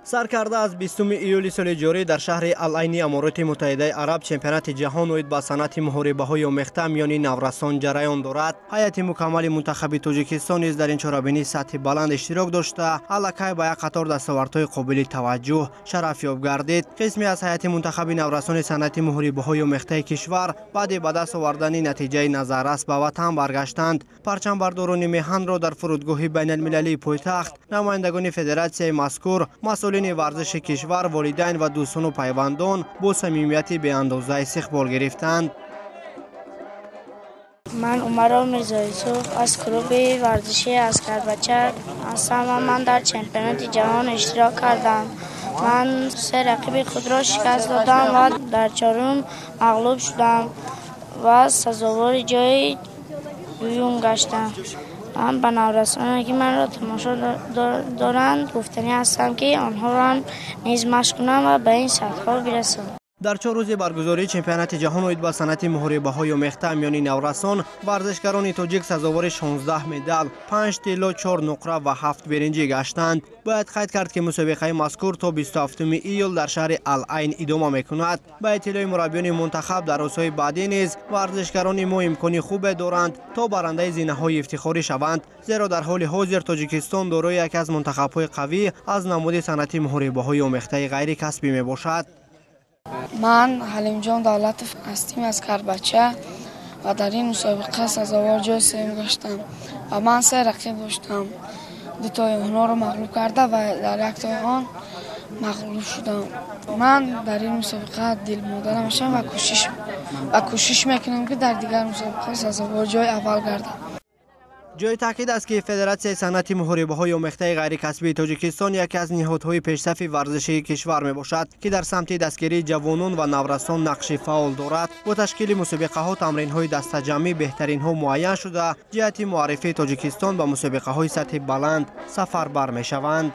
سرکرده از 20 ایولی سال جاری در شهر العین امارات متحده عرب چمپیونات جهان اوید با صنعت محاربه‌های آمیخته میان نورسان جریان دارد. هیئت مکمل منتخب تاجیکستان نیز در این چاره‌بینی سطح بلند اشتراک داشته الکی با یک قطار دستاوردهای قابل توجه شرف یاب گردید. قسمی از هیئت منتخب نورسان صنعت محاربه‌های آمیخته کشور بعد به دست آوردن نتیجه نظررس به وطن برگشتند. پرچم برداران میهن را در فرودگاه بین المللی پایتخت نمایندگان فدراسیون مذکور، مسئولین ورزش کشور، والدین و دوستان و پیوندان با صمیمیت بی اندازه استقبال گرفتند. من عمر میرزایی‌سوف از کلوب ورزشی عسکربچه هستم و من در چمپیونات جهان اشتراک کردم. من 3 رقیب خود را شکست دادم و در چهارم مغلوب شدم و سزاوار جای دوم گشتم. من به نورسانانی که من را تماشا دارند گفتنی هستم که آنها را نیز مشق کنم و به این سطح‌ها برسم. در 4 روز برگزاری چمپیونات جهان اوید با صنعت محاربه‌های آمیخته میان نورسان ورزشکاران تاجیک سزاوار 16 مدال، 5 طلا، 4 نقره و 7 برنجی گشتند. باید قید کرد که مسابقه مذکور تا 27 ایول در شهر العین ادامه میکند. با اطلاع مربیان منتخب در روزهای بعدی نیز ورزشکاران ما امکانی خوب دارند تا برنده زینه‌های افتخاری شوند، زیرا در حال حاضر تاجیکستان دارای یکی از منتخب‌های قوی از نماد صنعت محاربه‌های آمیخته غیر کسبی میباشد. من حلیم جان دولت هستیم از کربچه و در این مسابقه سزاوار جای سوم گشتم و من 3 رقیب داشتم. 2 تای آنها را مغلوب کرده و در 1 تای آن مغلوب شدم. من در این مسابقه دل مادرم هستم و کوشش میکنم که در دیگر مسابقه سزاوار جای اول گردم. جای تاکید است که فدراسیون صنعت محاربه‌های آمیخته غیر کسبی تاجیکستان یکی از نهادهای پیشرفت ورزشی کشور میباشد که در سمت دستگیری جوانان و نورسان نقش فعال دارد. با تشکیل مسابقه‌ها تمرین‌های دسته‌جمعی بهترین‌ها معین شده جهت معرفی تاجیکستان به مسابقه‌های سطح بلند سفربر می‌شوند.